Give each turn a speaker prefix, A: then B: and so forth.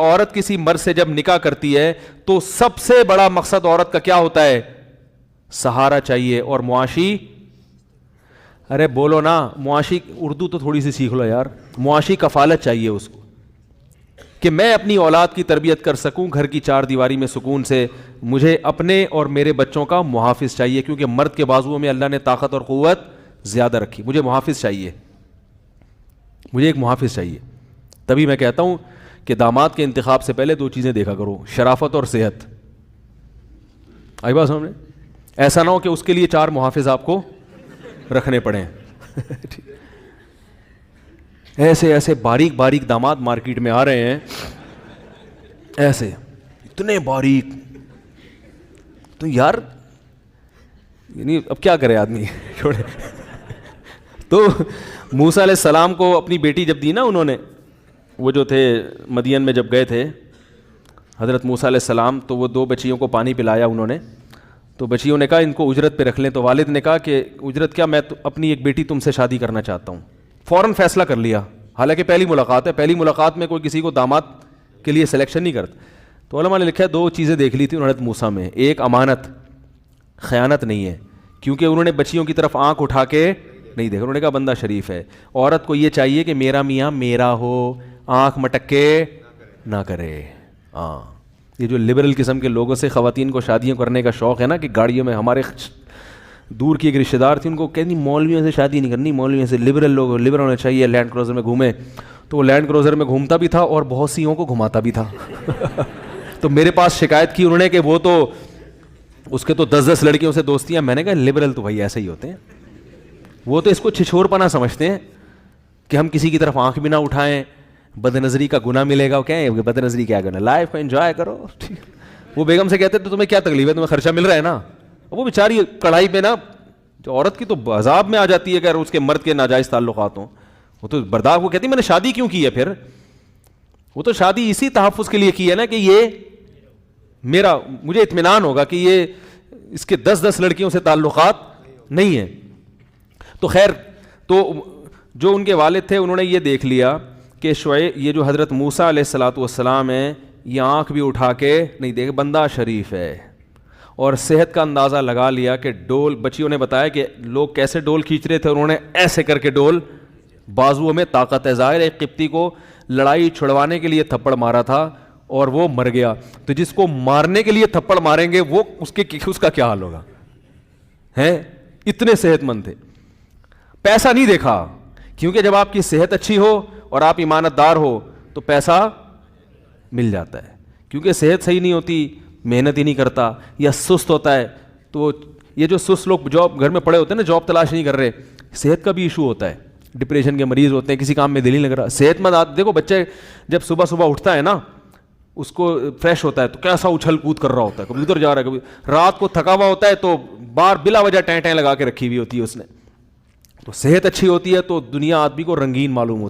A: عورت کسی مرد سے جب نکاح کرتی ہے تو سب سے بڑا مقصد عورت کا کیا ہوتا ہے؟ سہارا چاہیے اور معاشی، ارے بولو نا، معاشی اردو تو تھوڑی سی سیکھ لو یار، معاشی کفالت چاہیے اس کو کہ میں اپنی اولاد کی تربیت کر سکوں گھر کی چار دیواری میں سکون سے. مجھے اپنے اور میرے بچوں کا محافظ چاہیے، کیونکہ مرد کے بازوؤں میں اللہ نے طاقت اور قوت زیادہ رکھی. مجھے محافظ چاہیے، مجھے ایک محافظ چاہیے. تبھی میں کہتا ہوں کہ داماد کے انتخاب سے پہلے دو چیزیں دیکھا کرو، شرافت اور صحت. آئی بات سامنے؟ ایسا نہ ہو کہ اس کے لیے چار محافظ آپ کو رکھنے پڑیں. ایسے ایسے باریک باریک داماد مارکیٹ میں آ رہے ہیں، ایسے اتنے باریک، تو یار یعنی اب کیا کرے آدمی چھوڑے. تو موسیٰ علیہ السلام کو اپنی بیٹی جب دی نا انہوں نے، وہ جو تھے مدین میں جب گئے تھے حضرت موسیٰ علیہ السلام، تو وہ دو بچیوں کو پانی پلایا انہوں نے. تو بچیوں نے کہا ان کو اجرت پہ رکھ لیں. تو والد نے کہا کہ اجرت کیا، میں اپنی ایک بیٹی تم سے شادی کرنا چاہتا ہوں. فوراً فیصلہ کر لیا، حالانکہ پہلی ملاقات ہے، پہلی ملاقات میں کوئی کسی کو داماد کے لیے سلیکشن نہیں کرتا. تو علماء نے لکھا ہے دو چیزیں دیکھ لی تھی انہوں نے موسیٰ میں، ایک امانت، خیانت نہیں ہے، کیونکہ انہوں نے بچیوں کی طرف آنکھ اٹھا کے نہیں دیکھا. انہوں نے کہا بندہ شریف ہے. عورت کو یہ چاہیے کہ میرا میاں میرا ہو، آنکھ مٹک کے نہ کرے. ہاں، یہ جو لبرل قسم کے لوگوں سے خواتین کو شادیاں کرنے کا شوق ہے نا، کہ گاڑیوں میں، ہمارے دور کی ایک رشتہ دار تھی، ان کو کہتی مولویوں سے شادی نہیں کرنی، مولویوں سے، لبرل لوگ، لبرل ہونا چاہیے، لینڈ کروزر میں گھومے. تو وہ لینڈ کروزر میں گھومتا بھی تھا اور بہت سیوں کو گھماتا بھی تھا. تو میرے پاس شکایت کی انہوں نے کہ وہ تو اس کے تو 10 لڑکیوں سے دوستیاں. میں نے کہا لبرل تو بھائی ایسے ہی ہوتے ہیں، وہ تو اس کو چھچور پنا سمجھتے ہیں کہ ہم کسی کی طرف آنکھ بھی نہ اٹھائیں، بد نظری کا گناہ ملے گا. کیا ہے بد نظری، کیا گناہ، لائف کو انجوائے کرو. وہ بیگم سے کہتے تو تمہیں کیا تکلیف ہے، تمہیں خرچہ مل رہا ہے نا. وہ بیچاری کڑھائی پہ نا، جو عورت کی تو عذاب میں آ جاتی ہے اگر اس کے مرد کے ناجائز تعلقات ہوں. وہ تو برداشت، وہ کہتی میں نے شادی کیوں کی ہے، پھر وہ تو شادی اسی تحفظ کے لیے کی ہے نا کہ یہ میرا، مجھے اطمینان ہوگا کہ یہ اس کے 10 لڑکیوں سے تعلقات نہیں ہیں. تو خیر، تو جو ان کے والد تھے انہوں نے یہ دیکھ لیا کہ شعیب، یہ جو حضرت موسیٰ علیہ الصلوۃ والسلام ہیں، یہ آنکھ بھی اٹھا کے نہیں دیکھ، بندہ شریف ہے. اور صحت کا اندازہ لگا لیا کہ ڈول، بچیوں نے بتایا کہ لوگ کیسے ڈول کھینچ رہے تھے، انہوں نے ایسے کر کے ڈول، بازوؤں میں طاقت ہے. ظاہر ایک قبطی کو لڑائی چھڑوانے کے لیے تھپڑ مارا تھا اور وہ مر گیا، تو جس کو مارنے کے لیے تھپڑ ماریں گے وہ اس کا کیا حال ہوگا. ہیں اتنے صحت مند تھے. پیسہ نہیں دیکھا، کیونکہ جب آپ کی صحت اچھی ہو اور آپ ایمانت دار ہو تو پیسہ مل جاتا ہے. کیونکہ صحت صحیح نہیں ہوتی، محنت ہی نہیں کرتا یا سست ہوتا ہے. تو یہ جو سست لوگ جاب گھر میں پڑے ہوتے ہیں نا، جاب تلاش نہیں کر رہے، صحت کا بھی ایشو ہوتا ہے. ڈپریشن کے مریض ہوتے ہیں، کسی کام میں دل ہی نہیں لگ رہا. صحت مند دیکھو بچے جب صبح صبح اٹھتا ہے نا، اس کو فریش ہوتا ہے تو کیسا اچھل کود کر رہا ہوتا ہے، کبھی ادھر جا رہا ہے، کبھی رات کو تھکا ہوا ہوتا ہے تو بار بلا وجہ ٹیں ٹیں لگا کے رکھی ہوئی ہوتی ہے اس نے. تو صحت اچھی ہوتی ہے تو دنیا آدمی کو رنگین معلوم ہوتی ہے.